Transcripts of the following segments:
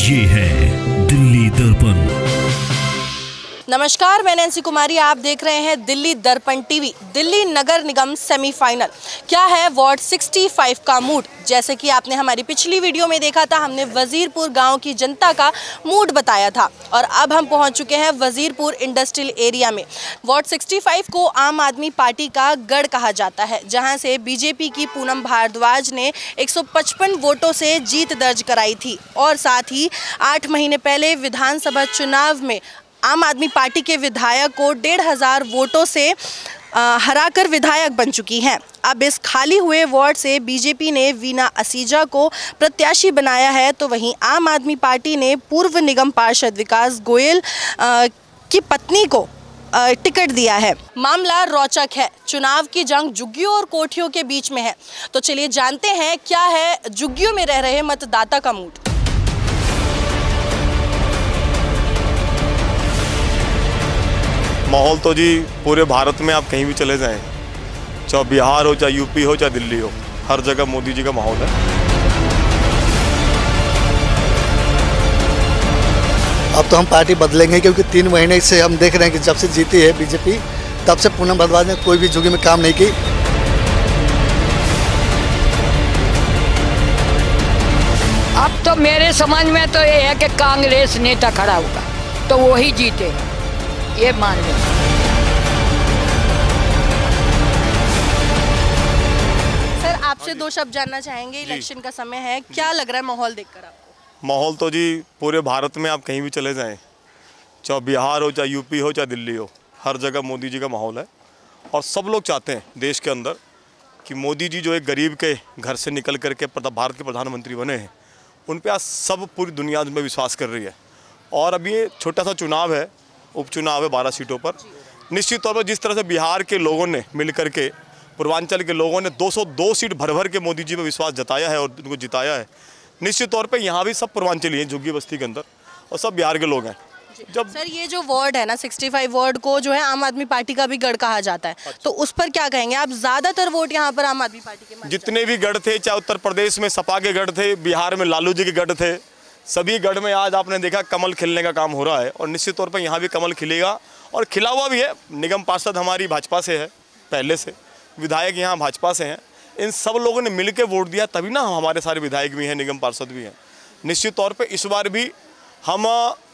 ये है दिल्ली दर्पण। नमस्कार, मैं नैन्सी कुमारी, आप देख रहे हैं दिल्ली दर्पण टीवी। दिल्ली नगर निगम सेमीफाइनल, क्या है वार्ड 65 का मूड? जैसे कि आपने हमारी पिछली वीडियो में देखा था, हमने वजीरपुर गांव की जनता का मूड बताया था और अब हम पहुंच चुके हैं वजीरपुर इंडस्ट्रियल एरिया में। वार्ड 65 को आम आदमी पार्टी का गढ़ कहा जाता है, जहां से बीजेपी की पूनम भारद्वाज ने 155 वोटों से जीत दर्ज कराई थी और साथ ही 8 महीने पहले विधानसभा चुनाव में आम आदमी पार्टी के विधायक को 1500 वोटों से हराकर विधायक बन चुकी हैं। अब इस खाली हुए वार्ड से बीजेपी ने वीना असीजा को प्रत्याशी बनाया है, तो वहीं आम आदमी पार्टी ने पूर्व निगम पार्षद विकास गोयल की पत्नी को टिकट दिया है। मामला रोचक है, चुनाव की जंग झुग्गियों और कोठियों के बीच में है। तो चलिए जानते हैं क्या है झुग्गियों में रह रहे मतदाता का मूड। माहौल तो जी पूरे भारत में आप कहीं भी चले जाएं, चाहे बिहार हो, चाहे यूपी हो, चाहे दिल्ली हो, हर जगह मोदी जी का माहौल है। अब तो हम पार्टी बदलेंगे, क्योंकि 3 महीने से हम देख रहे हैं कि जब से जीती है बीजेपी, तब से पूनम भारद्वाज ने कोई भी झुग्गी में काम नहीं की। अब तो मेरे समझ में तो ये है कि कांग्रेस नेता खड़ा होगा तो वही जीते, ये मान लो। सर, आपसे 2 शब्द जानना चाहेंगे, इलेक्शन का समय है, क्या लग रहा है माहौल देखकर आपको? माहौल तो जी पूरे भारत में आप कहीं भी चले जाएं, चाहे बिहार हो, चाहे यूपी हो, चाहे दिल्ली हो, हर जगह मोदी जी का माहौल है। और सब लोग चाहते हैं देश के अंदर कि मोदी जी जो एक गरीब के घर से निकल करके भारत के प्रधानमंत्री बने हैं, उन पर आज सब पूरी दुनिया में विश्वास कर रही है। और अभी ये छोटा सा चुनाव है, उपचुनाव है 12 सीटों पर। निश्चित तौर पर जिस तरह से बिहार के लोगों ने मिल करके, पूर्वांचल के लोगों ने 202 सीट भर भर के मोदी जी पर विश्वास जताया है और उनको जिताया है, निश्चित तौर पे यहाँ भी सब पूर्वांचली हैं झुग्गी बस्ती के अंदर, और सब बिहार के लोग हैं। जब सर ये जो वार्ड है ना 65 वार्ड को जो है आम आदमी पार्टी का भी गढ़ कहा जाता है, तो उस पर क्या कहेंगे आप? ज़्यादातर वोट यहाँ पर आम आदमी पार्टी के जितने भी गढ़ थे, चाहे उत्तर प्रदेश में सपा के गढ़ थे, बिहार में लालू जी के गढ़ थे, सभी गढ़ में आज आपने देखा कमल खिलने का काम हो रहा है। और निश्चित तौर पर यहाँ भी कमल खिलेगा और खिला हुआ भी है। निगम पार्षद हमारी भाजपा से है, पहले से विधायक यहाँ भाजपा से हैं। इन सब लोगों ने मिल के वोट दिया, तभी ना हमारे सारे विधायक भी हैं, निगम पार्षद भी हैं। निश्चित तौर पर इस बार भी हम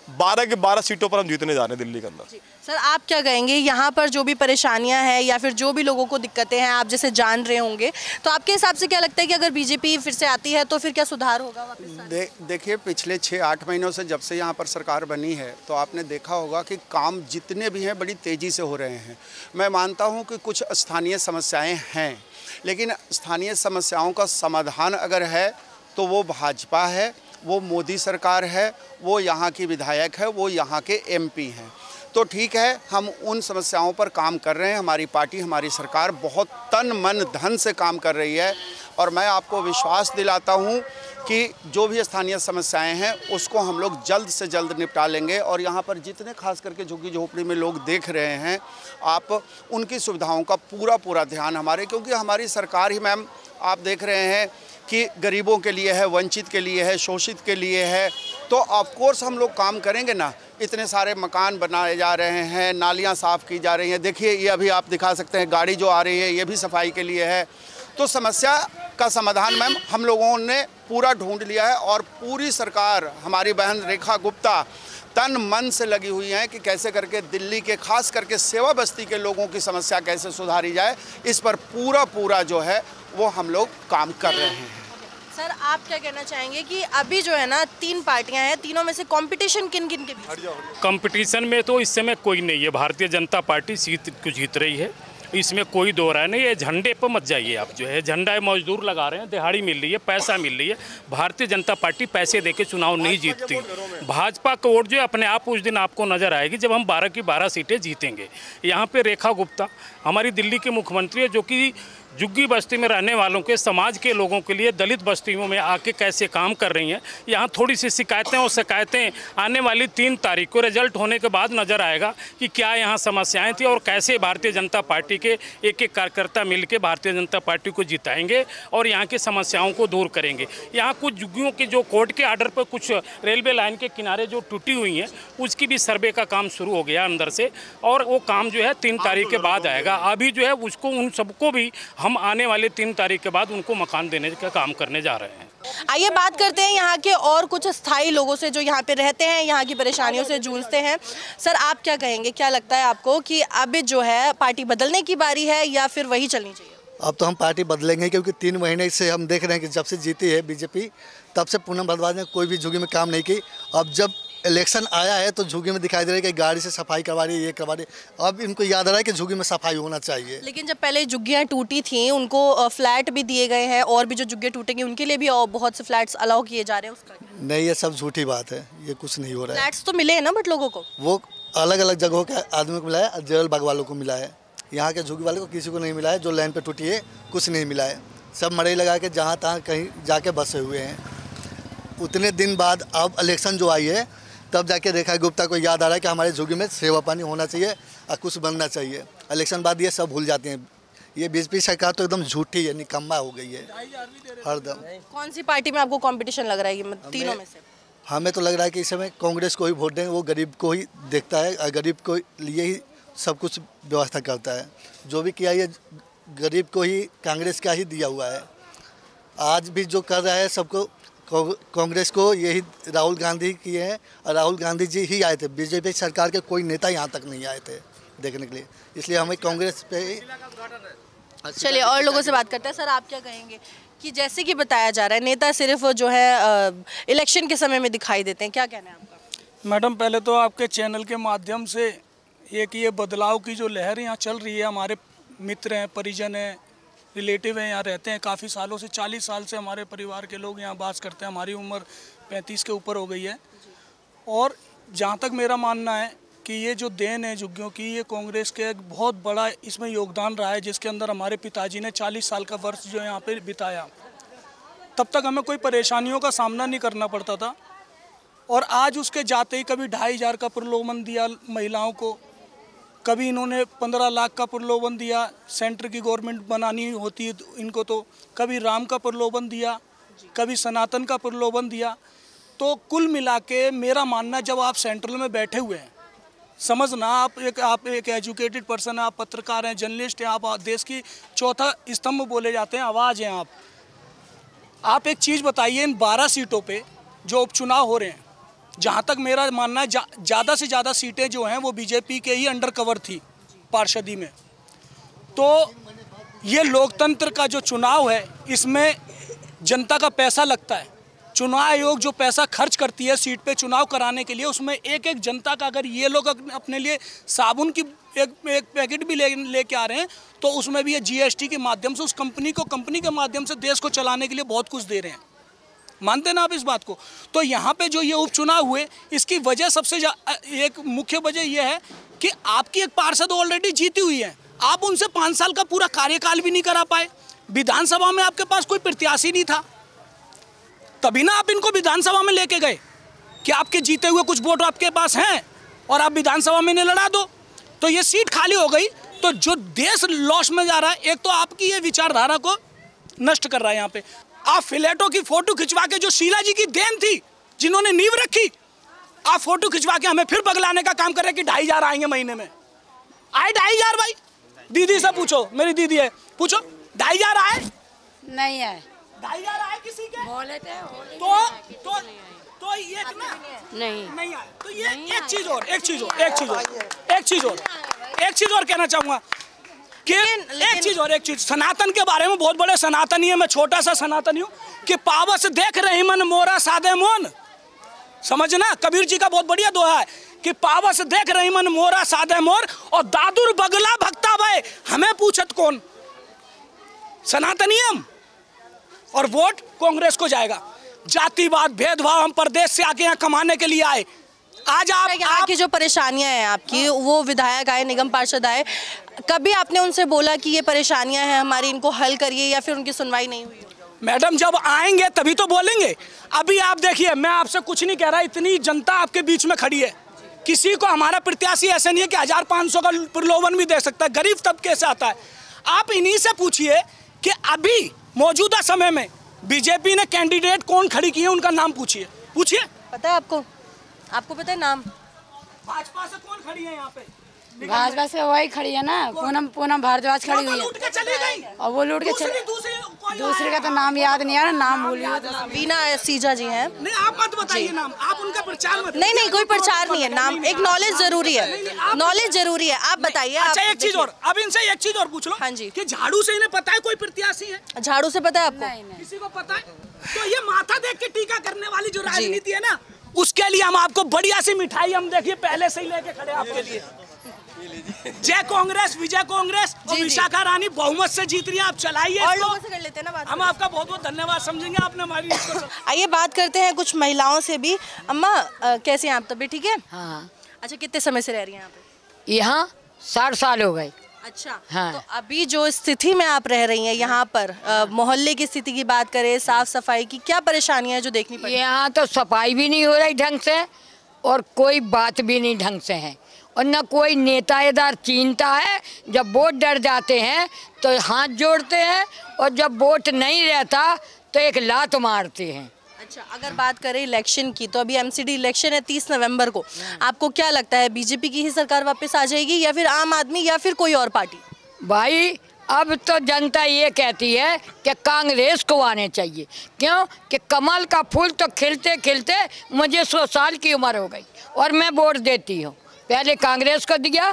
12 के 12 सीटों पर हम जीतने जा रहे हैं दिल्ली के अंदर। सर, आप क्या कहेंगे यहाँ पर जो भी परेशानियां हैं या फिर जो भी लोगों को दिक्कतें हैं, आप जैसे जान रहे होंगे, तो आपके हिसाब से क्या लगता है कि अगर बीजेपी फिर से आती है तो फिर क्या सुधार होगा वापस? देखिए, पिछले 6-8 महीनों से जब से यहाँ पर सरकार बनी है, तो आपने देखा होगा कि काम जितने भी हैं बड़ी तेज़ी से हो रहे हैं। मैं मानता हूँ कि कुछ स्थानीय समस्याएँ हैं, लेकिन स्थानीय समस्याओं का समाधान अगर है तो वो भाजपा है, वो मोदी सरकार है, वो यहाँ की विधायक है, वो यहाँ के एमपी हैं। तो ठीक है, हम उन समस्याओं पर काम कर रहे हैं। हमारी पार्टी, हमारी सरकार बहुत तन मन धन से काम कर रही है और मैं आपको विश्वास दिलाता हूँ कि जो भी स्थानीय समस्याएं हैं उसको हम लोग जल्द से जल्द निपटा लेंगे। और यहाँ पर जितने खास करके झुग्गी झोपड़ी में लोग देख रहे हैं, आप उनकी सुविधाओं का पूरा ध्यान हमारे, क्योंकि हमारी सरकार ही मैम आप देख रहे हैं कि गरीबों के लिए है, वंचित के लिए है, शोषित के लिए है। तो ऑफ कोर्स हम लोग काम करेंगे ना। इतने सारे मकान बनाए जा रहे हैं, नालियाँ साफ़ की जा रही हैं। देखिए, ये अभी आप दिखा सकते हैं, गाड़ी जो आ रही है ये भी सफाई के लिए है। तो समस्या का समाधान मैम हम लोगों ने पूरा ढूंढ लिया है और पूरी सरकार, हमारी बहन रेखा गुप्ता तन मन से लगी हुई हैं कि कैसे करके दिल्ली के खास करके सेवा बस्ती के लोगों की समस्या कैसे सुधारी जाए। इस पर पूरा जो है वो हम लोग काम कर रहे हैं। सर, आप क्या कहना चाहेंगे कि अभी जो है ना 3 पार्टियां हैं, तीनों में से कंपटीशन किन किन के बीच? कंपटीशन में तो इस समय कोई नहीं है। भारतीय जनता पार्टी सीट को जीत रही है, इसमें कोई दो राय नहीं है। झंडे पर मत जाइए आप, जो है झंडा मजदूर लगा रहे हैं, दिहाड़ी मिल रही है, पैसा मिल रही है। भारतीय जनता पार्टी पैसे देके चुनाव नहीं जीतती। भाजपा का वोट जो है अपने आप उस दिन आपको नजर आएगी जब हम 12 की 12 सीटें जीतेंगे। यहाँ पे रेखा गुप्ता हमारी दिल्ली के मुख्यमंत्री है, जो कि झुग्गी बस्ती में रहने वालों के, समाज के लोगों के लिए दलित बस्तियों में आके कैसे काम कर रही हैं। यहाँ थोड़ी सी शिकायतें और शिकायतें आने वाली 3 तारीख को रिजल्ट होने के बाद नज़र आएगा कि क्या यहाँ समस्याएं थी और कैसे भारतीय जनता पार्टी के एक एक कार्यकर्ता मिलकर भारतीय जनता पार्टी को जिताएंगे और यहाँ की समस्याओं को दूर करेंगे। यहाँ कुछ झुग्गियों के जो कोर्ट के आर्डर पर कुछ रेलवे लाइन के किनारे जो टूटी हुई हैं उसकी भी सर्वे का काम शुरू हो गया अंदर से, और वो काम जो है 3 तारीख के बाद आएगा। अभी जो है उसको उन सबको भी हम आने वाले 3 तारीख के बाद उनको मकान देने का काम करने जा रहे हैं। आइए बात करते हैं यहाँ के और कुछ स्थायी लोगों से जो यहाँ पे रहते हैं, यहाँ की परेशानियों से जूझते हैं। सर, आप क्या कहेंगे, क्या लगता है आपको कि अब जो है पार्टी बदलने की बारी है या फिर वही चलनी चाहिए? अब तो हम पार्टी बदलेंगे, क्योंकि 3 महीने से हम देख रहे हैं कि जब से जीती है बीजेपी तब से पूनम भारद्वाज ने कोई भी झुग्गी में काम नहीं की। अब जब इलेक्शन आया है तो झुग्गी में दिखाई दे रहा है कि गाड़ी से सफाई करवा रही है, ये करवा रही है। अब इनको याद आ रहा है कि झुग्गी में सफाई होना चाहिए। लेकिन जब पहले झुग्गियाँ टूटी थी उनको फ्लैट भी दिए गए हैं, और भी जो झुग्गियाँ टूटेंगी उनके लिए भी बहुत से फ्लैट्स अलाउ किए जा रहे हैं। उसका नहीं, ये सब झूठी बात है, ये कुछ नहीं हो रहा है। फ्लैट्स तो मिले हैं ना, बट लोगों को वो अलग अलग जगहों के आदमी को मिला है, जेरल बाग वालों को मिला है, यहाँ के झुग्गी वाले को किसी को नहीं मिला है। जो लाइन पे टूटी है कुछ नहीं मिला है, सब मड़ई लगा के जहाँ तहाँ कहीं जाके बसे हुए हैं। उतने दिन बाद अब इलेक्शन जो आई है तब जाके रेखा गुप्ता को याद आ रहा है कि हमारे झुग्गी में सेवा पानी होना चाहिए और कुछ बनना चाहिए। इलेक्शन बाद ये सब भूल जाते हैं। ये बीजेपी सरकार तो एकदम झूठी है, निकम्मा हो गई है हरदम। कौन सी पार्टी में आपको कंपटीशन लग रहा है तीनों में से? हमें तो लग रहा है कि इस समय कांग्रेस को ही वोट दें, वो गरीब को ही देखता है और गरीब को लिए ही सब कुछ व्यवस्था करता है। जो भी किया ये गरीब को ही कांग्रेस का ही दिया हुआ है। आज भी जो कर रहा है सबको कांग्रेस को यही राहुल गांधी किए हैं, और राहुल गांधी जी ही आए थे। बीजेपी सरकार के कोई नेता यहाँ तक नहीं आए थे देखने के लिए, इसलिए हमें कांग्रेस पे ही। चलिए और लोगों से बात करते हैं। सर, आप क्या कहेंगे कि जैसे कि बताया जा रहा है नेता सिर्फ जो है इलेक्शन के समय में दिखाई देते हैं, क्या कहना है आपका? मैडम, पहले तो आपके चैनल के माध्यम से ये बदलाव की जो लहर यहाँ चल रही है, हमारे मित्र हैं, परिजन हैं, रिलेटिव हैं, यहाँ रहते हैं काफ़ी सालों से, 40 साल से हमारे परिवार के लोग यहाँ बास करते हैं। हमारी उम्र 35 के ऊपर हो गई है। और जहाँ तक मेरा मानना है कि ये जो देन है झुग्गियों की, ये कांग्रेस के एक बहुत बड़ा इसमें योगदान रहा है, जिसके अंदर हमारे पिताजी ने 40 साल का वर्ष जो यहाँ पे बिताया। तब तक हमें कोई परेशानियों का सामना नहीं करना पड़ता था, और आज उसके जाते ही कभी 2,500 का प्रलोभन दिया महिलाओं को, कभी इन्होंने 15 लाख का प्रलोभन दिया, सेंटर की गवर्नमेंट बनानी होती है इनको, तो कभी राम का प्रलोभन दिया, कभी सनातन का प्रलोभन दिया। तो कुल मिला के मेरा मानना, जब आप सेंट्रल में बैठे हुए हैं, समझना आप एक एजुकेटेड पर्सन हैं, आप पत्रकार हैं, जर्नलिस्ट हैं, आप देश की चौथा स्तंभ बोले जाते हैं, आवाज़ हैं आप एक चीज़ बताइए, इन 12 सीटों पे जो उपचुनाव हो रहे हैं, जहाँ तक मेरा मानना है ज़्यादा से ज़्यादा सीटें जो हैं वो बीजेपी के ही अंडर कवर थी पार्षदी में। तो ये लोकतंत्र का जो चुनाव है, इसमें जनता का पैसा लगता है। चुनाव आयोग जो पैसा खर्च करती है सीट पे चुनाव कराने के लिए, उसमें एक एक जनता का, अगर ये लोग अपने लिए साबुन की एक पैकेट भी लेके आ रहे हैं, तो उसमें भी ये जीएसटी के माध्यम से उस कंपनी के माध्यम से देश को चलाने के लिए बहुत कुछ दे रहे हैं। मानते ना आप इस बात को? तो यहाँ पे जो ये उपचुनाव हुए, इसकी वजह सबसे एक मुख्य वजह यह है कि आपकी एक पार्षद ऑलरेडी जीती हुई है, आप उनसे 5 साल का पूरा कार्यकाल भी नहीं करा पाए। विधानसभा में आपके पास कोई प्रत्याशी नहीं था, तभी ना आप इनको विधानसभा में लेके गए कि आपके जीते हुए कुछ वोट आपके पास हैं और आप विधानसभा में इन्हें लड़ा दो। तो ये सीट खाली हो गई, तो जो देश लॉस में जा रहा है, एक तो आपकी ये विचारधारा को नष्ट कर रहा है। यहाँ पे आप फ्लैटों की फोटो खिंचवा के, जो शीला जी की देन थी, जिन्होंने नींव रखी, आप फोटो खिंचवा के हमें फिर बगलाने का काम कर रहे हैं कि 2,500 आएंगे महीने में। आए 2,500 भाई? दीदी से पूछो, मेरी दीदी है, पूछो 2,500 आए? नहीं आए। 2,500 आए किसी के? बोले थे तो ये नहीं आए। तो ये एक चीज और कहना चाहूंगा कि एक चीज सनातन के बारे में, बहुत बड़े सनातनी है, मैं छोटा सा सनातनी हूँ, कि पावस देख रही मन मोरा सादे मोन। समझना, कबीर जी का बहुत बढ़िया दोहा है कि पावस देख रही मन मोरा सादे मोर, और दादुर बगला भक्ता भय हमें पूछत कौन। सनातनी हम, और वोट कांग्रेस को जाएगा। जातिवाद, भेदभाव, हम प्रदेश से आके यहाँ कमाने के लिए आए, आज यहाँ की जो परेशानियां हैं आपकी, वो विधायक आए, निगम पार्षद आए, कभी आपने उनसे बोला कि ये परेशानियां हैं हमारी, इनको हल करिए, या फिर उनकी सुनवाई नहीं हुई? मैडम जब आएंगे तभी तो बोलेंगे। अभी आप देखिए, मैं आपसे कुछ नहीं कह रहा, इतनी जनता आपके बीच में खड़ी है, किसी को हमारा प्रत्याशी ऐसे नहीं है कि 1500 का प्रलोभन भी दे सकता है, गरीब तबके से आता है। आप इन्हीं से पूछिए कि अभी मौजूदा समय में बीजेपी ने कैंडिडेट कौन खड़ी किए, उनका नाम पूछिए। पता है आपको पता है नाम? भाजपा से कौन खड़ी है यहाँ पे? भाजपा से वही खड़ी है ना, पूनम भारद्वाज खड़ी हुई है, और वो लूट के चली। दूसरे का तो नाम याद नहीं आ रहा, नाम भूलिए। वीना सीजा जी हैं। नहीं, आप मत बताइए नाम, आप उनका प्रचार मत। नहीं, कोई प्रचार नहीं है, नाम एक नॉलेज जरूरी है, नॉलेज जरूरी है। आप बताइए। अच्छा, एक चीज और, अब इनसे एक चीज और पूछ लो। हाँ जी, कि झाड़ू से इन्हें पता है कोई प्रत्याशी है? झाड़ू से पता है आपको? किसी को पता है? तो ये माथा देख के टीका करने वाली जो राजनीति है ना, उसके लिए हम आपको बढ़िया सी मिठाई हम देखिए पहले से ही लेके खड़े आपके लिए। जय कांग्रेस, विजय कांग्रेस, और विशाखा रानी बहुमत से जीत रही है। आप चलाइए, और लोगों से कर लेते हैं ना बात। हम आपका बहुत बहुत धन्यवाद समझेंगे, आपने हमारी। आइए बात करते हैं कुछ महिलाओं से भी। अम्मा कैसे हैं आप? तबीयत ठीक है? हाँ। अच्छा, कितने समय से रह रही हैं यहाँ पे? यहाँ 60 साल हो गए। अच्छा, हाँ। तो अभी जो स्थिति में आप रह रही हैं यहाँ पर, मोहल्ले की स्थिति की बात करें, साफ सफाई की क्या परेशानियां हैं जो देखनी पड़ी? यहाँ तो सफाई भी नहीं हो रही ढंग से, और कोई बात भी नहीं ढंग से है, और न कोई नेता इधर चिंता है। जब वोट डर जाते हैं तो हाथ जोड़ते हैं, और जब वोट नहीं रहता तो एक लात मारते हैं। अच्छा, अगर बात करें इलेक्शन की, तो अभी एमसीडी इलेक्शन है 30 नवंबर को। आपको क्या लगता है, बीजेपी की ही सरकार वापस आ जाएगी, या फिर आम आदमी, या फिर कोई और पार्टी? भाई अब तो जनता ये कहती है कि कांग्रेस को आने चाहिए। क्यों कि कमल का फूल तो खिलते खिलते मुझे 100 साल की उम्र हो गई, और मैं वोट देती हूँ। पहले कांग्रेस को दिया,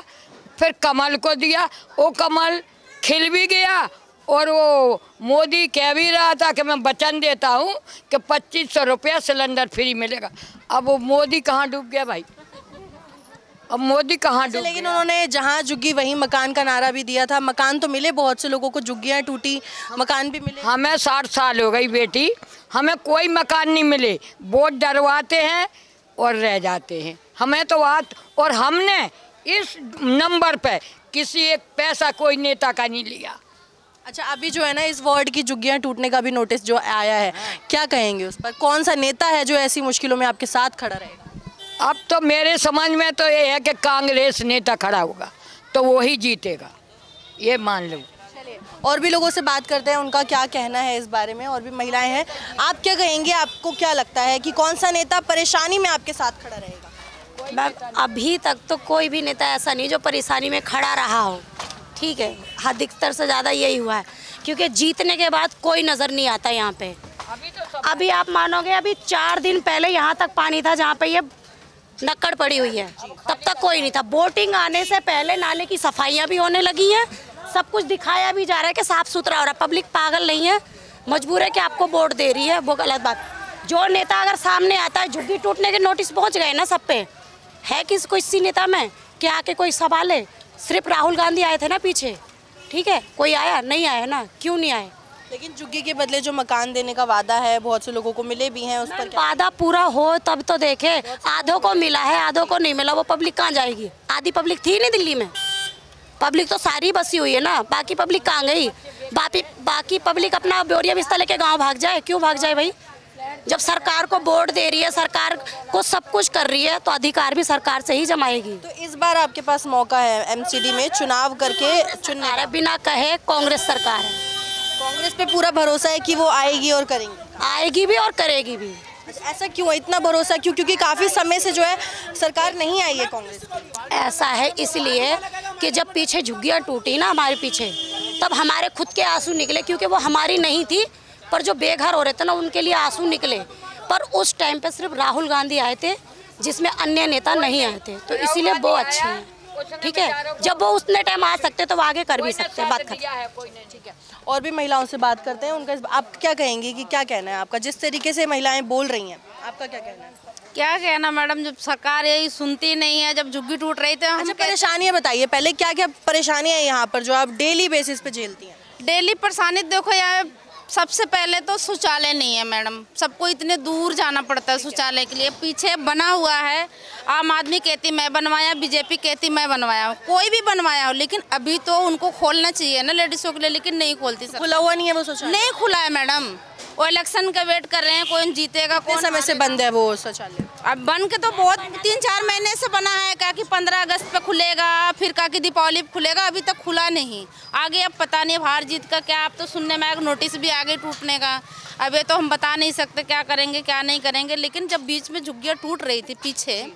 फिर कमल को दिया, वो कमल खिल भी गया, और वो मोदी कह भी रहा था कि मैं वचन देता हूँ कि 2500 रुपया सिलेंडर फ्री मिलेगा। अब वो मोदी कहाँ डूब गया भाई, अब मोदी कहाँ डूब? लेकिन उन्होंने जहाँ झुग्गी वहीं मकान का नारा भी दिया था। मकान तो मिले बहुत से लोगों को, झुग्गियाँ टूटी, मकान भी मिले। हमें 60 साल हो गई बेटी, हमें कोई मकान नहीं मिले। वोट डरवाते हैं और रह जाते हैं। हमें तो बात, और हमने इस नंबर पे किसी एक पैसा कोई नेता का नहीं लिया। अच्छा, अभी जो है ना, इस वार्ड की झुग्गियाँ टूटने का भी नोटिस जो आया है, क्या कहेंगे उस पर? कौन सा नेता है जो ऐसी मुश्किलों में आपके साथ खड़ा रहेगा? अब तो मेरे समझ में तो ये है कि कांग्रेस नेता खड़ा होगा तो वही जीतेगा, ये मान लो। चलिए और भी लोगों से बात करते हैं, उनका क्या कहना है इस बारे में। और भी महिलाएं हैं, आप क्या कहेंगे? आपको क्या लगता है कि कौन सा नेता परेशानी में आपके साथ खड़ा रहेगा? अभी तक तो कोई भी नेता ऐसा नहीं जो परेशानी में खड़ा रहा हो, ठीक है। अधिकतर से ज़्यादा यही हुआ है, क्योंकि जीतने के बाद कोई नज़र नहीं आता यहाँ पे। अभी आप मानोगे, अभी 4 दिन पहले यहाँ तक पानी था जहाँ पे ये नक्कड़ पड़ी हुई है, तब तक कोई नहीं था। वोटिंग आने से पहले नाले की सफाइयाँ भी होने लगी हैं, सब कुछ दिखाया भी जा रहा है कि साफ़ सुथरा हो रहा है। पब्लिक पागल नहीं है, मजबूर है कि आपको वोट दे रही है, वो गलत बात। जो नेता अगर सामने आता है, झुग्गी टूटने के नोटिस पहुँच गए ना सब पे, है किसी नेता में कि आके कोई सवाल है? सिर्फ राहुल गांधी आए थे ना पीछे, ठीक है, कोई आया नहीं? आया ना, क्यों नहीं आए? लेकिन झुग्गी के बदले जो मकान देने का वादा है, बहुत से लोगों को मिले भी हैं, उस पर क्या? वादा पूरा हो तब तो देखे। आधों को मिला है, आधों को नहीं मिला, वो पब्लिक कहाँ जाएगी? आधी पब्लिक थी नहीं दिल्ली में, पब्लिक तो सारी बसी हुई है ना, बाकी पब्लिक कहाँ गई? बाकी पब्लिक अपना बोरिया बिस्तर लेके गाँव भाग जाए, क्यों भाग जाए भाई? जब सरकार को वोट दे रही है, सरकार को सब कुछ कर रही है, तो अधिकार भी सरकार से ही जमाएगी। तो इस बार आपके पास मौका है एमसीडी में चुनाव करके चुनने का। बिना कहे कांग्रेस सरकार है, कांग्रेस पे पूरा भरोसा है कि वो आएगी और करेंगी? आएगी भी और करेगी भी। ऐसा क्यों, इतना भरोसा क्यों? क्योंकि काफ़ी समय से जो है सरकार नहीं आई है कांग्रेस। ऐसा है इसलिए कि जब पीछे झुग्गियाँ टूटी ना हमारे पीछे, तब हमारे खुद के आंसू निकले, क्योंकि वो हमारी नहीं थी, पर जो बेघर हो रहे थे ना उनके लिए आंसू निकले। पर उस टाइम पे सिर्फ राहुल गांधी आए थे, जिसमें अन्य नेता नहीं आए थे, तो इसीलिए वो अच्छे हैं, ठीक है। जब वो उतने टाइम आ सकते तो वो आगे कर भी सकते हैं, बात खत्म। ठीक है, और भी महिलाओं से बात करते हैं, उनका आप क्या कहेंगे कि क्या कहना है आपका? जिस तरीके से महिलाएं बोल रही हैं, आपका क्या कहना है? क्या कहना मैडम, जब सरकार यही सुनती नहीं है, जब झुग्गी टूट रही थी। अच्छा, परेशानियाँ बताइए पहले, क्या क्या परेशानियाँ हैं यहाँ पर जो आप डेली बेसिस पे झेलती हैं? डेली परेशानी देखो, यहाँ सबसे पहले तो शौचालय नहीं है मैडम, सबको इतने दूर जाना पड़ता है शौचालय के लिए। पीछे बना हुआ है, आम आदमी कहती मैं बनवाया, बीजेपी कहती मैं बनवाया, कोई भी बनवाया हो, लेकिन अभी तो उनको खोलना चाहिए ना लेडीज़ों के लिए, लेकिन नहीं खोलती। खुला हुआ नहीं है वो शौचालय? नहीं खुला है मैडम, वो इलेक्शन का वेट कर रहे हैं, कौन जीतेगा, कौन समय से बंद है वो शौचालय? अब बन के तो बहुत 3-4 महीने से बना है, क्या कि 15 अगस्त पे खुलेगा, फिर क्या कि दीपावली पे खुलेगा, अभी तक खुला नहीं। आगे अब पता नहीं हार जीत का क्या, अब तो सुनने में आएगा नोटिस भी आगे टूटने का। अभी तो हम बता नहीं सकते क्या करेंगे क्या नहीं करेंगे, लेकिन जब बीच में झुग्गियाँ टूट रही थी पीछे,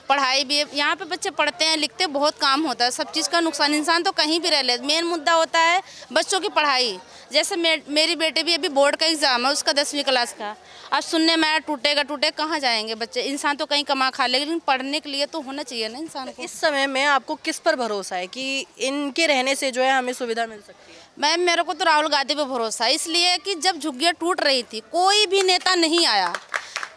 पढ़ाई भी यहाँ पे बच्चे पढ़ते हैं लिखते, बहुत काम होता है, सब चीज़ का नुकसान, इंसान तो कहीं भी रह ले, मेन मुद्दा होता है बच्चों की पढ़ाई। जैसे मेरी बेटी भी अभी बोर्ड का एग्ज़ाम है उसका 10वीं क्लास का, अब सुनने में आया टूटे कहाँ जाएंगे बच्चे, इंसान तो कहीं कमा खा लेगा, लेकिन पढ़ने के लिए तो होना चाहिए ना इंसान को। इस समय में आपको किस पर भरोसा है कि इनके रहने से जो है हमें सुविधा मिल सकती है? मैम मेरे को तो राहुल गांधी पे भरोसा है, इसलिए कि जब झुग्गियाँ टूट रही थी कोई भी नेता नहीं आया,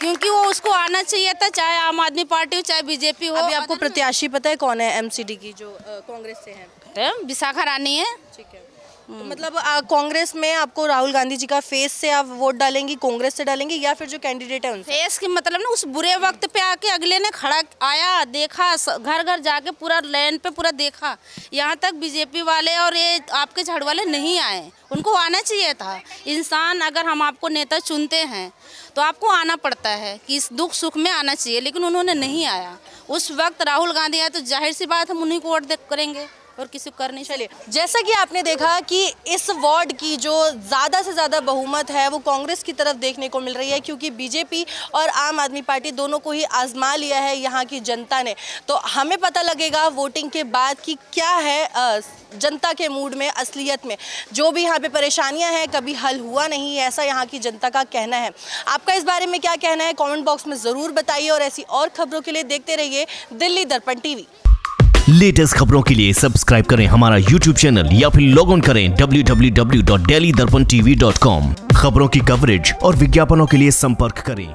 क्योंकि वो उसको आना चाहिए था, चाहे आम आदमी पार्टी हो चाहे बीजेपी हो। अभी आपको प्रत्याशी पता है कौन है एमसीडी की जो कांग्रेस से है? विशाखा रानी है। ठीक है, तो मतलब कांग्रेस में आपको राहुल गांधी जी का फेस से आप वोट डालेंगी, कांग्रेस से डालेंगी, या फिर जो कैंडिडेट है उनसे? फेस की मतलब ना उस बुरे वक्त पे आके अगले ने खड़ा आया, देखा, घर घर जाके पूरा लाइन पे पूरा देखा, यहाँ तक बीजेपी वाले और ये आपके झाड़ वाले नहीं आए, उनको आना चाहिए था। इंसान अगर हम आपको नेता चुनते हैं तो आपको आना पड़ता है कि इस दुख सुख में आना चाहिए, लेकिन उन्होंने नहीं आया। उस वक्त राहुल गांधी आए तो जाहिर सी बात हम उन्हीं को वोट करेंगे और किसी को कर नहीं। चलिए, जैसा कि आपने देखा कि इस वार्ड की जो ज़्यादा से ज़्यादा बहुमत है वो कांग्रेस की तरफ देखने को मिल रही है, क्योंकि बीजेपी और आम आदमी पार्टी दोनों को ही आजमा लिया है यहाँ की जनता ने। तो हमें पता लगेगा वोटिंग के बाद कि क्या है जनता के मूड में, असलियत में जो भी यहाँ पे परेशानियाँ हैं कभी हल हुआ नहीं, ऐसा यहाँ की जनता का कहना है। आपका इस बारे में क्या कहना है कमेंट बॉक्स में ज़रूर बताइए, और ऐसी और खबरों के लिए देखते रहिए दिल्ली दर्पण टीवी। लेटेस्ट खबरों के लिए सब्सक्राइब करें हमारा YouTube चैनल या फिर लॉग ऑन करें www.delhidarpantv.com। खबरों की कवरेज और विज्ञापनों के लिए संपर्क करें।